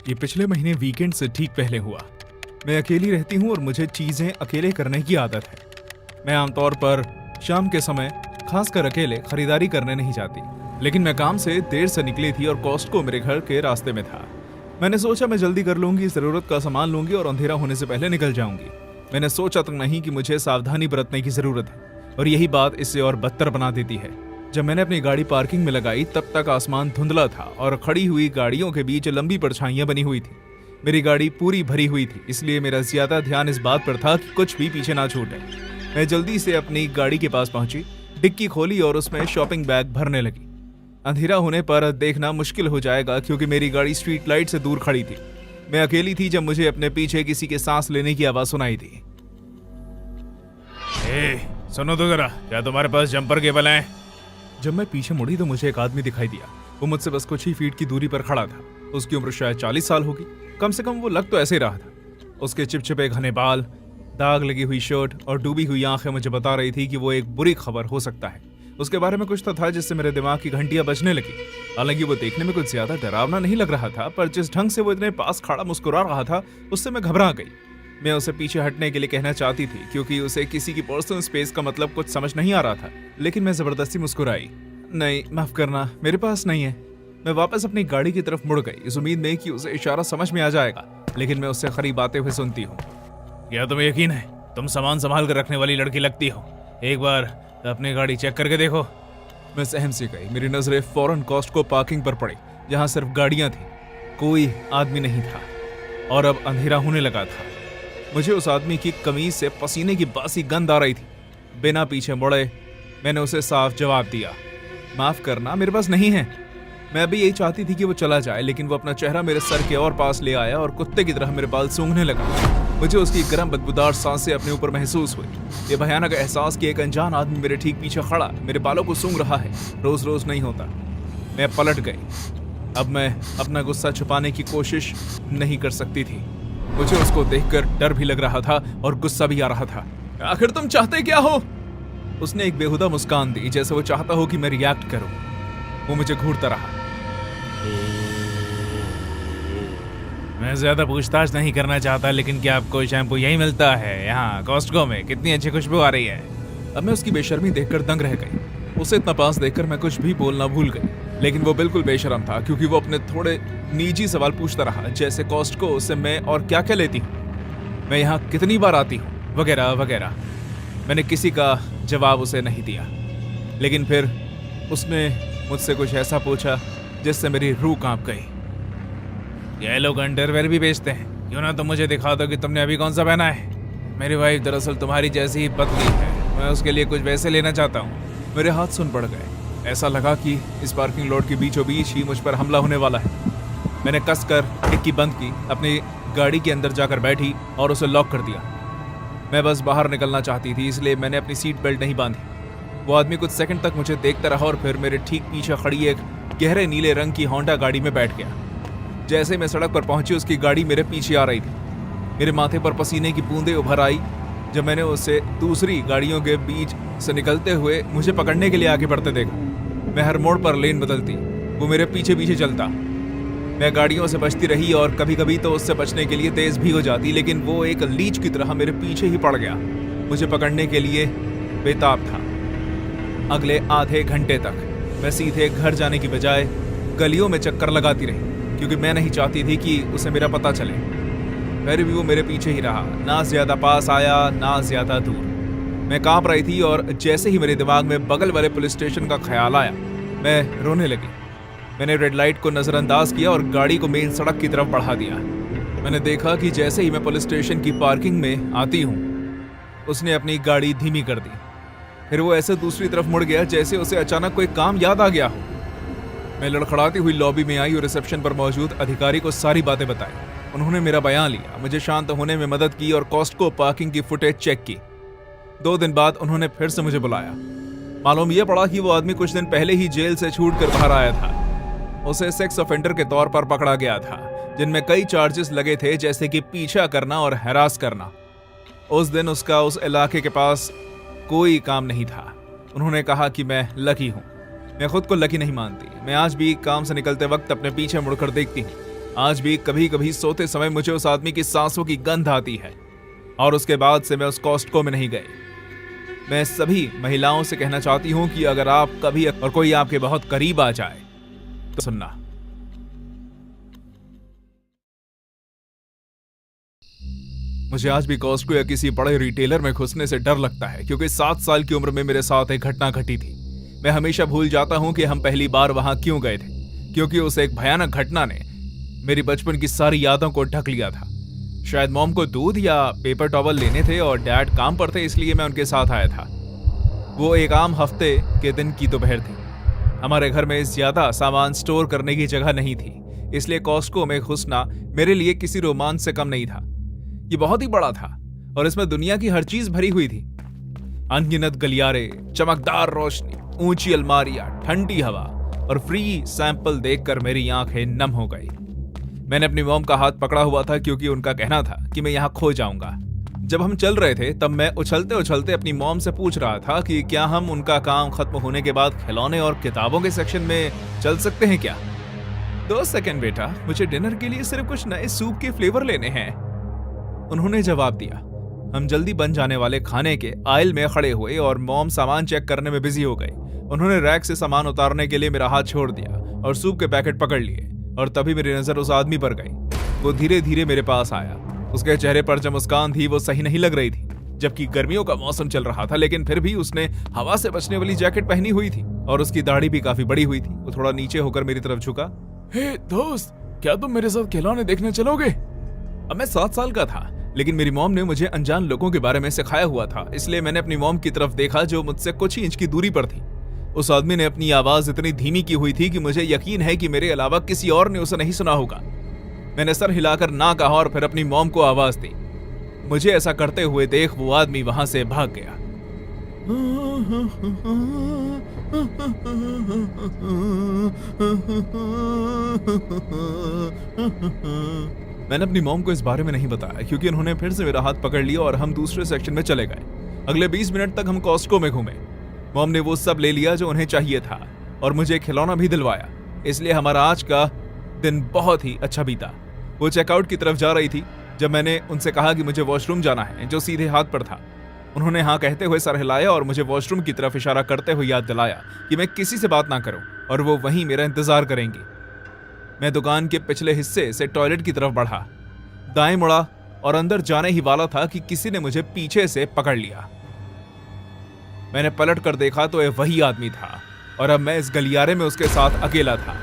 ये पिछले महीने वीकेंड से ठीक पहले हुआ। मैं अकेली रहती हूँ और मुझे चीजें अकेले करने की आदत है। मैं आमतौर पर शाम के समय खासकर अकेले खरीदारी करने नहीं जाती, लेकिन मैं काम से देर से निकली थी और कॉस्टको मेरे घर के रास्ते में था। मैंने सोचा मैं जल्दी कर लूंगी, जरूरत का सामान लूंगी और अंधेरा होने से पहले निकल जाऊंगी। मैंने सोचा तक नहीं कि मुझे सावधानी बरतने की जरूरत है, और यही बात इसे और बदतर बना देती है। जब मैंने अपनी गाड़ी पार्किंग में लगाई तब तक आसमान धुंधला था और खड़ी हुई गाड़ियों के बीच लंबी परछाइयां बनी हुई थी। मेरी गाड़ी पूरी भरी हुई थी, इसलिए मेरा ज्यादा ध्यान इस बात पर था कि कुछ भी पीछे ना छूटे। मैं जल्दी से अपनी गाड़ी के पास पहुंची, डिक्की खोली और उसमें शॉपिंग बैग भरने लगी। अंधेरा होने पर देखना मुश्किल हो जाएगा क्योंकि मेरी गाड़ी स्ट्रीट लाइट से दूर खड़ी थी। मैं अकेली थी जब मुझे अपने पीछे किसी के सांस लेने की आवाज सुनाई दी। सुनो तो जरा, क्या तुम्हारे पास जंपर केबल है? जब मैं पीछे मुड़ी तो मुझे एक आदमी दिखाई दिया। वो मुझसे बस कुछ ही फीट की दूरी पर खड़ा था। उसकी उम्र शायद 40 साल होगी, कम से कम वो लग तो ऐसे ही रहा था। उसके चिपचिपे घने बाल, दाग लगी हुई शर्ट और डूबी हुई आंखें मुझे बता रही थी कि वो एक बुरी खबर हो सकता है। उसके बारे में कुछ तो था जिससे मेरे दिमाग की घंटियां बजने लगी। हालांकि वो देखने में कुछ ज्यादा डरावना नहीं लग रहा था, पर जिस ढंग से वो इतने पास खड़ा मुस्कुरा रहा था उससे मैं घबरा गई। मैं उसे पीछे हटने के लिए कहना चाहती थी क्योंकि उसे किसी की पर्सनल स्पेस का मतलब कुछ समझ नहीं आ रहा था, लेकिन मैं जबरदस्ती मुस्कुराई। नहीं, माफ करना, मेरे पास नहीं है। मैं वापस अपनी गाड़ी की तरफ मुड़ गई, इस उम्मीद में कि उसे इशारा समझ में आ जाएगा, लेकिन मैं उससे करीब आते हुए सुनती हूँ। क्या तुम्हें यकीन है? तुम सामान संभाल कर रखने वाली लड़की लगती हो। एक बार अपनी गाड़ी चेक करके देखो। मैं सहम सी गई। मेरी नजरें फौरन कॉस्टको पार्किंग पर पड़ी, जहाँ सिर्फ गाड़ियां थी, कोई आदमी नहीं था, और अब अंधेरा होने लगा था। मुझे उस आदमी की कमीज से पसीने की बासी गंध आ रही थी। बिना पीछे मुड़े मैंने उसे साफ जवाब दिया, माफ करना, मेरे पास नहीं है। मैं अभी यही चाहती थी कि वो चला जाए, लेकिन वो अपना चेहरा मेरे सर के और पास ले आया और कुत्ते की तरह मेरे बाल सूंघने लगा। मुझे उसकी गर्म बदबूदार सांसें अपने ऊपर महसूस हुई। ये भयानक एहसास कि एक अनजान आदमी मेरे ठीक पीछे खड़ा मेरे बालों को सूंघ रहा है रोज रोज नहीं होता। मैं पलट गई। अब मैं अपना गुस्सा छुपाने की कोशिश नहीं कर सकती थी। मुझे उसको देखकर डर भी लग रहा था और गुस्सा भी आ रहा था। आखिर तुम चाहते क्या हो? उसने एक बेहुदा मुस्कान दी, जैसे वो चाहता हो कि मैं रिएक्ट करूं। वो मुझे घूरता रहा। मैं ज्यादा पूछताछ नहीं करना चाहता, लेकिन क्या आपको शैम्पू यही मिलता है यहाँ कॉस्टको में? कितनी अच्छी खुशबू आ रही है। अब मैं उसकी बेशर्मी देखकर दंग रह गई। उसे इतना पास देखकर मैं कुछ भी बोलना भूल गई, लेकिन वो बिल्कुल बेशर्म था क्योंकि वो अपने थोड़े निजी सवाल पूछता रहा, जैसे कॉस्टको से मैं और क्या क्या लेती हूँ, मैं यहाँ कितनी बार आती हूँ, वगैरह वगैरह। मैंने किसी का जवाब उसे नहीं दिया, लेकिन फिर उसने मुझसे कुछ ऐसा पूछा जिससे मेरी रूह कांप गई। ये लोग अंडरवेयर भी बेचते हैं, क्यों ना तुम मुझे दिखा दो कि तुमने अभी कौन सा पहना है। मेरी वाइफ दरअसल तुम्हारी जैसी ही पतली है, मैं उसके लिए कुछ वैसे लेना चाहता हूँ। मेरे हाथ सुन पड़ गए। ऐसा लगा कि इस पार्किंग लॉट के बीचों बीच ही मुझ पर हमला होने वाला है। मैंने कसकर डिक्की बंद की, अपनी गाड़ी के अंदर जाकर बैठी और उसे लॉक कर दिया। मैं बस बाहर निकलना चाहती थी, इसलिए मैंने अपनी सीट बेल्ट नहीं बांधी। वो आदमी कुछ सेकंड तक मुझे देखता रहा और फिर मेरे ठीक पीछे खड़ी एक गहरे नीले रंग की होंडा गाड़ी में बैठ गया। जैसे मैं सड़क पर पहुंची, उसकी गाड़ी मेरे पीछे आ रही थी। मेरे माथे पर पसीने की बूंदें उभर आई जब मैंने उसे दूसरी गाड़ियों के बीच से निकलते हुए मुझे पकड़ने के लिए आगे बढ़ते देखा। मैं हर मोड़ पर लेन बदलती, वो मेरे पीछे पीछे चलता। मैं गाड़ियों से बचती रही और कभी कभी तो उससे बचने के लिए तेज भी हो जाती, लेकिन वो एक लीच की तरह मेरे पीछे ही पड़ गया, मुझे पकड़ने के लिए बेताब था। अगले आधे घंटे तक मैं सीधे घर जाने की बजाय गलियों में चक्कर लगाती रही, क्योंकि मैं नहीं चाहती थी कि उसे मेरा पता चले। फिर भी वो मेरे पीछे ही रहा, ना ज्यादा पास आया ना ज्यादा दूर। मैं कांप रही थी और जैसे ही मेरे दिमाग में बगल वाले पुलिस स्टेशन का ख्याल आया, मैं रोने लगी। मैंने रेड लाइट को नजरअंदाज किया और गाड़ी को मेन सड़क की तरफ बढ़ा दिया। मैंने देखा कि जैसे ही मैं पुलिस स्टेशन की पार्किंग में आती हूँ, उसने अपनी गाड़ी धीमी कर दी। फिर वो ऐसे दूसरी तरफ मुड़ गया जैसे उसे अचानक कोई काम याद आ गया हो। मैं लड़खड़ाती हुई लॉबी में आई और रिसेप्शन पर मौजूद अधिकारी को सारी बातें बताई। उन्होंने मेरा बयान लिया, मुझे शांत होने में मदद की और कॉस्टको पार्किंग की फुटेज चेक की। 2 दिन बाद उन्होंने फिर से मुझे बुलाया। मालूम यह पड़ा कि वो आदमी कुछ दिन पहले ही जेल से छूट कर बाहर आया था। उसे सेक्स ऑफेंडर के तौर पर पकड़ा गया था, जिनमें कई चार्जेस लगे थे, जैसे कि पीछा करना और हैरास करना। उस दिन उसका उस इलाके के पास कोई काम नहीं था। उन्होंने कहा कि मैं लकी हूँ। मैं खुद को लकी नहीं मानती। मैं आज भी काम से निकलते वक्त अपने पीछे मुड़कर देखती हूँ। आज भी कभी कभी सोते समय मुझे उस आदमी की सांसों की गंध आती है। और उसके बाद से मैं उस कॉस्टको में नहीं गई। मैं सभी महिलाओं से कहना चाहती हूं कि अगर आप कभी और कोई आपके बहुत करीब आ जाए तो सुनना। मुझे आज भी कॉस्टको या किसी बड़े रिटेलर में घुसने से डर लगता है, क्योंकि 7 साल की उम्र में मेरे साथ एक घटना घटी थी। मैं हमेशा भूल जाता हूं कि हम पहली बार वहां क्यों गए थे, क्योंकि उस एक भयानक घटना ने मेरी बचपन की सारी यादों को ढक लिया था। शायद मॉम को दूध या पेपर टॉवल लेने थे और डैड काम पर थे, इसलिए मैं उनके साथ आया था। वो एक आम हफ्ते के दिन की दोपहर थी। हमारे घर में ज्यादा सामान स्टोर करने की जगह नहीं थी, इसलिए कॉस्टको में घुसना मेरे लिए किसी रोमांच से कम नहीं था। ये बहुत ही बड़ा था और इसमें दुनिया की हर चीज भरी हुई थी। अनगिनत गलियारे, चमकदार रोशनी, ऊंची अलमारियां, ठंडी हवा और फ्री सैंपल देखकर मेरी आंखें नम हो गई। मैंने अपनी मॉम का हाथ पकड़ा हुआ था, क्योंकि उनका कहना था कि मैं यहाँ खो जाऊंगा। जब हम चल रहे थे तब मैं उछलते उछलते अपनी मॉम से पूछ रहा था कि क्या हम उनका काम खत्म होने के बाद खिलौने और किताबों के सेक्शन में चल सकते हैं क्या। 2 सेकंड बेटा, मुझे डिनर के लिए सिर्फ कुछ नए सूप के फ्लेवर लेने हैं, उन्होंने जवाब दिया। हम जल्दी बन जाने वाले खाने के आयल में खड़े हुए और मॉम सामान चेक करने में बिजी हो गई। उन्होंने रैक से सामान उतारने के लिए मेरा हाथ छोड़ दिया और सूप के पैकेट पकड़ लिए, और तभी मेरी नजर उस आदमी पर गई। वो धीरे धीरे मेरे पास आया। उसके चेहरे पर जो मुस्कान थी वो सही नहीं लग रही थी, जबकि गर्मियों का मौसम चल रहा था, लेकिन फिर भी उसने हवा से बचने वाली जैकेट पहनी हुई थी और उसकी दाढ़ी भी काफी बड़ी हुई थी। वो थोड़ा नीचे होकर मेरी तरफ झुका। हे दोस्त, क्या तुम मेरे साथ खिलौने देखने चलोगे? अब मैं 7 साल का था, लेकिन मेरी मॉम ने मुझे अनजान लोगों के बारे में सिखाया हुआ था, इसलिए मैंने अपनी मॉम की तरफ देखा जो मुझसे कुछ ही इंच की दूरी पर थी। उस आदमी ने अपनी आवाज इतनी धीमी की हुई थी कि मुझे यकीन है कि मेरे अलावा किसी और ने उसे नहीं सुना होगा। मैंने सर हिलाकर ना कहा और फिर अपनी मॉम को आवाज दी। मुझे ऐसा करते हुए देख वो आदमी वहां से भाग गया। मैंने अपनी मॉम को इस बारे में नहीं बताया, क्योंकि उन्होंने फिर से मेरा हाथ पकड़ लिया और हम दूसरे सेक्शन में चले गए। अगले 20 मिनट तक हम कॉस्टको में घूमे। मॉम ने वो सब ले लिया जो उन्हें चाहिए था और मुझे खिलौना भी दिलवाया, इसलिए हमारा आज का दिन बहुत ही अच्छा बीता। वो चेकआउट की तरफ जा रही थी जब मैंने उनसे कहा कि मुझे वॉशरूम जाना है, जो सीधे हाथ पर था। उन्होंने हाँ कहते हुए सर हिलाया और मुझे वॉशरूम की तरफ इशारा करते हुए याद दिलाया कि मैं किसी से बात ना करूं और वो वहीं मेरा इंतजार करेंगी। मैं दुकान के पिछले हिस्से से टॉयलेट की तरफ बढ़ा, दाएं मुड़ा और अंदर जाने ही वाला था कि किसी ने मुझे पीछे से पकड़ लिया। मैंने पलट कर देखा तो यह वही आदमी था और अब मैं इस गलियारे में उसके साथ अकेला था।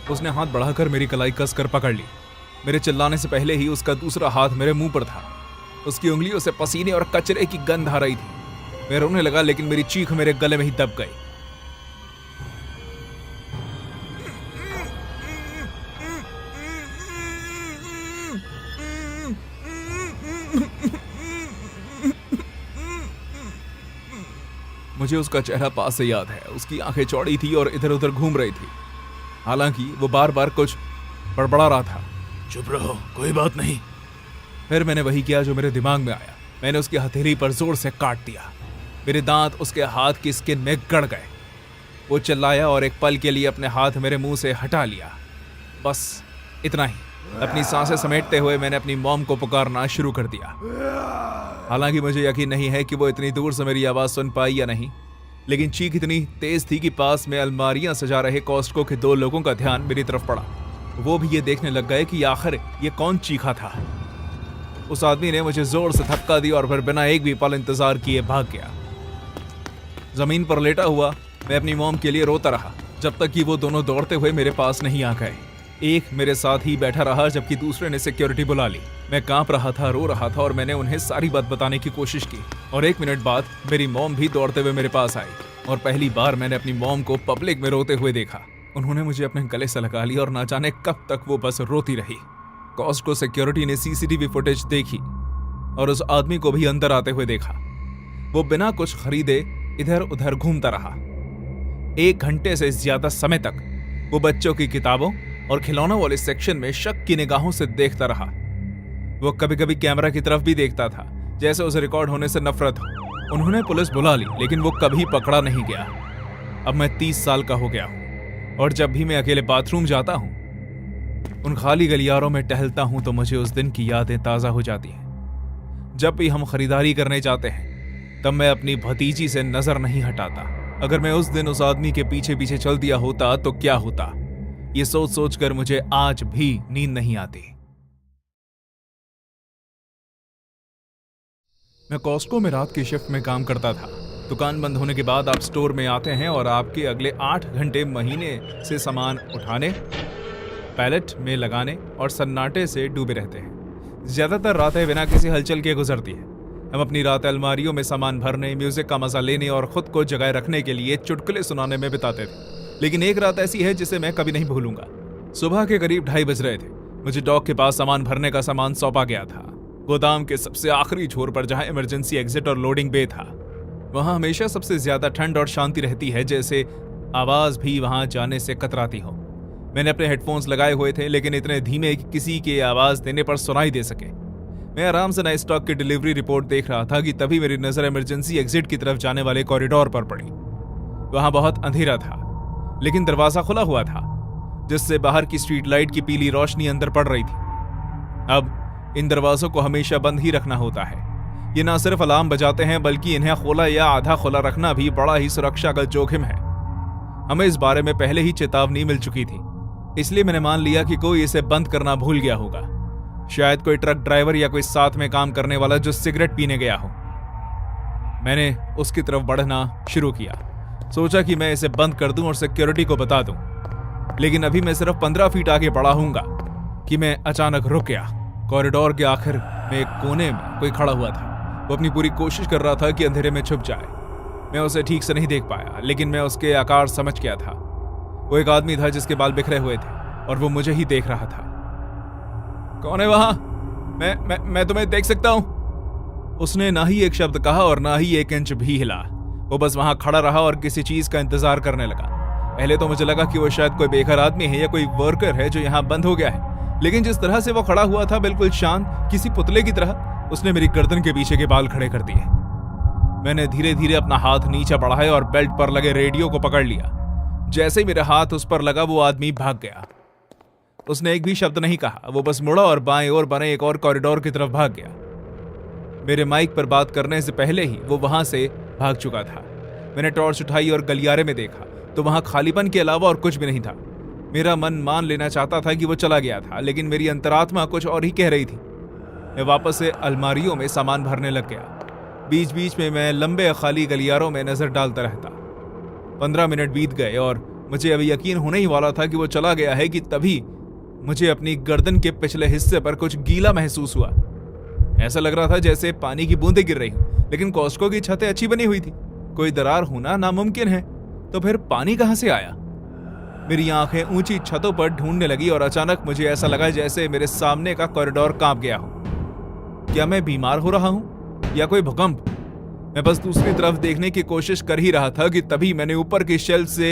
उसने हाथ बढ़ाकर मेरी कलाई कसकर पकड़ ली। मेरे चिल्लाने से पहले ही उसका दूसरा हाथ मेरे मुंह पर था। उसकी उंगलियों से पसीने और कचरे की गंध आ रही थी। मैं रोने लगा, लेकिन मेरी चीख मेरे गले में ही दब गई। मुझे उसका चेहरा पास से याद है। उसकी आंखें चौड़ी थी और इधर उधर घूम रही थी, हालांकि वो बार बार कुछ बड़बड़ा रहा था। चुप रहो, कोई बात नहीं। फिर मैंने वही किया जो मेरे दिमाग में आया। मैंने उसकी हथेली पर जोर से काट दिया। मेरे दांत उसके हाथ की स्किन में गड़ गए। वो चिल्लाया और एक पल के लिए अपने हाथ मेरे मुंह से हटा लिया। बस इतना ही। अपनी सांसें समेटते हुए मैंने अपनी मॉम को पुकारना शुरू कर दिया। हालांकि मुझे यकीन नहीं है कि वो इतनी दूर से मेरी आवाज सुन पाई या नहीं, लेकिन चीख इतनी तेज थी कि पास में अलमारियां सजा रहे कॉस्टको के 2 लोगों का ध्यान मेरी तरफ पड़ा। वो भी ये देखने लग गए कि आखिर ये कौन चीखा था। उस आदमी ने मुझे जोर से धक्का दिया और फिर बिना एक भी पल इंतजार किए भाग गया। जमीन पर लेटा हुआ मैं अपनी मॉम के लिए रोता रहा, जब तक कि वो दोनों दौड़ते हुए मेरे पास नहीं आ गए। एक मेरे साथ ही बैठा रहा, जबकि दूसरे ने सिक्योरिटी बुला ली। मैं कांप रहा था, रो रहा था और मैंने उन्हें सारी बात बताने की कोशिश की। और 1 मिनट बाद मेरी मॉम भी दौड़ते हुए मेरे पास आई और पहली बार मैंने अपनी मॉम को पब्लिक में रोते हुए देखा। उन्होंने मुझे अपने गले से लगा लिया और ना जाने कब तक वो बस रोती रही। कॉस्टको सिक्योरिटी ने सीसीटीवी फुटेज देखी और उस आदमी को भी अंदर आते हुए देखा। वो बिना कुछ खरीदे इधर उधर घूमता रहा। 1 घंटे से ज्यादा समय तक वो बच्चों की किताबों और खिलौनों वाले सेक्शन में शक की निगाहों से देखता रहा। वो कभी कभी कैमरा की तरफ भी देखता था, जैसे उसे रिकॉर्ड होने से नफरत हो। उन्होंने पुलिस बुला ली, लेकिन वो कभी पकड़ा नहीं गया। अब मैं 30 साल का हो गया हूं और जब भी मैं अकेले बाथरूम जाता हूं, उन खाली गलियारों में टहलता हूं, तो मुझे उस दिन की यादें ताजा हो जाती हैं। जब भी हम खरीदारी करने जाते हैं, तब मैं अपनी भतीजी से नजर नहीं हटाता। अगर मैं उस दिन उस आदमी के पीछे पीछे चल दिया होता तो क्या होता, ये सोच सोच कर मुझे आज भी नींद नहीं आती। मैं कॉस्को में रात की शिफ्ट में काम करता था। दुकान बंद होने के बाद आप स्टोर में आते हैं और आपके अगले 8 घंटे महीने से सामान उठाने, पैलेट में लगाने और सन्नाटे से डूबे रहते हैं। ज्यादातर रातें बिना किसी हलचल के गुजरती है। हम अपनी रातें अलमारियों में सामान भरने, म्यूजिक का मजा लेने और खुद को जगाए रखने के लिए चुटकुले सुनाने में बिताते थे। लेकिन एक रात ऐसी है जिसे मैं कभी नहीं भूलूंगा। सुबह के करीब 2:30 बज रहे थे। मुझे डॉक के पास सामान भरने का सामान सौंपा गया था। गोदाम के सबसे आखिरी छोर पर, जहां इमरजेंसी एग्जिट और लोडिंग बे था। वहां हमेशा सबसे ज्यादा ठंड और शांति रहती है, जैसे आवाज भी वहां जाने से कतराती हो। मैंने अपने हेडफोन्स लगाए हुए थे, लेकिन इतने धीमे कि किसी के आवाज देने पर सुनाई दे सके। मैं आराम से नए स्टॉक की डिलीवरी रिपोर्ट देख रहा था कि तभी मेरी नजर इमरजेंसी एग्जिट की तरफ जाने वाले कॉरिडोर पर पड़ी। वहां बहुत अंधेरा था, लेकिन दरवाजा खुला हुआ था, जिससे बाहर की स्ट्रीट लाइट की पीली रोशनी अंदर पड़ रही थी। अब इन दरवाजों को हमेशा बंद ही रखना होता है। ये ना सिर्फ अलार्म बजाते हैं, बल्कि इन्हें खुला या आधा खुला रखना भी बड़ा ही सुरक्षा का जोखिम है। हमें इस बारे में पहले ही चेतावनी मिल चुकी थी, इसलिए मैंने मान लिया कि कोई इसे बंद करना भूल गया होगा। शायद कोई ट्रक ड्राइवर या कोई साथ में काम करने वाला जो सिगरेट पीने गया हो। मैंने उसकी तरफ बढ़ना शुरू किया। सोचा कि मैं इसे बंद कर दूं और सिक्योरिटी को बता दूं। लेकिन अभी मैं सिर्फ 15 फीट आगे बढ़ा हूंगा कि मैं अचानक रुक गया। कॉरिडोर के आखिर में एक कोने में कोई खड़ा हुआ था। वो अपनी पूरी कोशिश कर रहा था कि अंधेरे में छुप जाए। मैं उसे ठीक से नहीं देख पाया, लेकिन मैं उसके आकार समझ गया था। वो एक आदमी था जिसके बाल बिखरे हुए थे और वो मुझे ही देख रहा था। कौन है वहां? मैं तुम्हें देख सकता हूं। उसने ना ही एक शब्द कहा और ना ही 1 इंच भी हिला। वो बस वहां खड़ा रहा और किसी चीज का इंतजार करने लगा। पहले तो मुझे लगा कि वो शायद कोई बेघर आदमी है या कोई वर्कर है जो यहां बंद हो गया है, लेकिन जिस तरह से वो खड़ा हुआ था, बिल्कुल शांत, किसी पुतले की तरह, उसने मेरी गर्दन के पीछे के बाल खड़े कर दिए। मैंने धीरे धीरे अपना हाथ नीचे बढ़ाया और बेल्ट पर लगे रेडियो को पकड़ लिया। जैसे ही मेरा हाथ उस पर लगा, वो आदमी भाग गया। उसने एक भी शब्द नहीं कहा। वो बस मुड़ा और बाएं ओर बने एक और कॉरिडोर की तरफ भाग गया। मेरे माइक पर बात करने से पहले ही वो वहां से भाग चुका था। मैंने टॉर्च उठाई और गलियारे में देखा, तो वहां खालीपन के अलावा और कुछ भी नहीं था। मेरा मन मान लेना चाहता था कि वो चला गया था, लेकिन मेरी अंतरात्मा कुछ और ही कह रही थी। मैं वापस से अलमारियों में सामान भरने लग गया। बीच बीच में मैं लंबे खाली गलियारों में नजर डालता रहता। 15 मिनट बीत गए और मुझे अभी यकीन होने ही वाला था कि वो चला गया है कि तभी मुझे अपनी गर्दन के पिछले हिस्से पर कुछ गीला महसूस हुआ। ऐसा लग रहा था जैसे पानी की बूंदें गिर रही, लेकिन कॉस्को की छतें अच्छी बनी हुई थी। कोई दरार होना नामुमकिन है, तो फिर पानी कहां से आया? मेरी आंखें ऊंची छतों पर ढूंढने लगी और अचानक मुझे ऐसा लगा जैसे मेरे सामने का कॉरिडोर कांप गया हो। क्या मैं बीमार हो रहा हूं या कोई भूकंप? मैं बस दूसरी तरफ देखने की कोशिश कर ही रहा था कि तभी मैंने ऊपर की शेल्फ से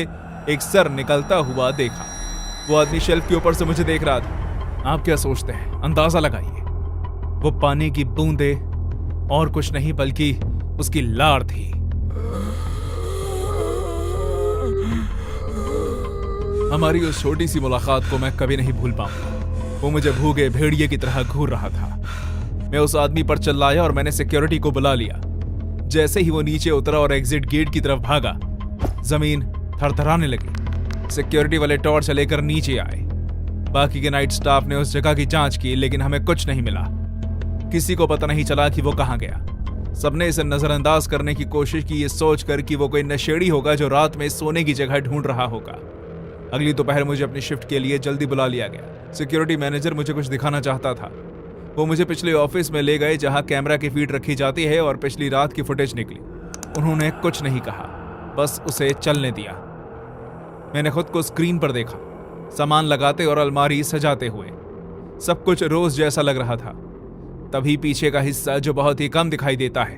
एक सर निकलता हुआ देखा। वो आदमी शेल्फ के ऊपर से मुझे देख रहा था। आप क्या सोचते हैं? अंदाजा लगाइए। वो पानी की बूंदें और कुछ नहीं बल्कि उसकी लार थी। हमारी उस छोटी सी मुलाकात को मैं कभी नहीं भूल पाऊंगा। वो मुझे भूखे भेड़िए की तरह घूर रहा था। मैं उस आदमी पर चिल्लाया और मैंने सिक्योरिटी को बुला लिया। जैसे ही वो नीचे उतरा और एग्जिट गेट की तरफ भागा, जमीन थरथराने लगी। सिक्योरिटी वाले टॉर्च लेकर नीचे आए। बाकी के नाइट स्टाफ ने उस जगह की जांच की, लेकिन हमें कुछ नहीं मिला। किसी को पता नहीं चला कि वो कहां गया। सबने इसे नजरअंदाज करने की कोशिश की, ये सोचकर कि वो कोई नशेड़ी होगा जो रात में सोने की जगह ढूंढ रहा होगा। अगली दोपहर मुझे अपनी शिफ्ट के लिए जल्दी बुला लिया गया। सिक्योरिटी मैनेजर मुझे कुछ दिखाना चाहता था। वो मुझे पिछले ऑफिस में ले गए जहां कैमरा की फीड रखी जाती है और पिछली रात की फुटेज निकली। उन्होंने कुछ नहीं कहा, बस उसे चलने दिया। मैंने खुद को स्क्रीन पर देखा, सामान लगाते और अलमारी सजाते हुए। सब कुछ रोज जैसा लग रहा था। तभी पीछे का हिस्सा जो बहुत ही कम दिखाई देता है,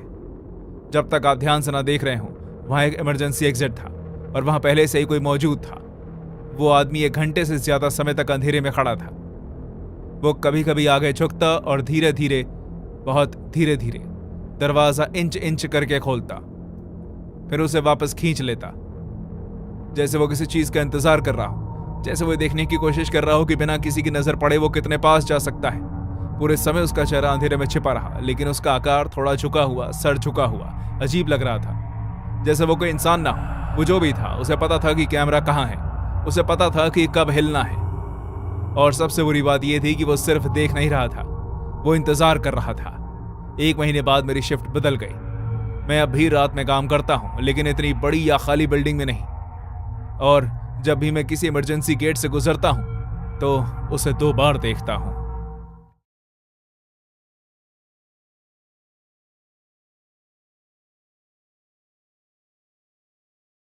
जब तक आप ध्यान से ना देख रहे हो, वहां एक इमरजेंसी एग्जिट था और वहां पहले से ही कोई मौजूद था। वो आदमी 1 घंटे से ज्यादा समय तक अंधेरे में खड़ा था। वो कभी कभी आगे झुकता और धीरे धीरे, बहुत धीरे धीरे दरवाजा इंच इंच करके खोलता, फिर उसे वापस खींच लेता, जैसे वो किसी चीज का इंतजार कर रहा हो, जैसे वो देखने की कोशिश कर रहा हो कि बिना किसी की नजर पड़े वो कितने पास जा सकता है। पूरे समय उसका चेहरा अंधेरे में छिपा रहा, लेकिन उसका आकार थोड़ा झुका हुआ, सर झुका हुआ अजीब लग रहा था, जैसे वो कोई इंसान ना हो। वो जो भी था, उसे पता था कि कैमरा कहाँ है, उसे पता था कि कब हिलना है, और सबसे बुरी बात यह थी कि वो सिर्फ देख नहीं रहा था, वो इंतजार कर रहा था। 1 महीने बाद मेरी शिफ्ट बदल गई। मैं अब भी रात में काम करता हूं, लेकिन इतनी बड़ी या खाली बिल्डिंग में नहीं। और जब भी मैं किसी इमरजेंसी गेट से गुजरता हूं तो उसे 2 बार देखता हूं।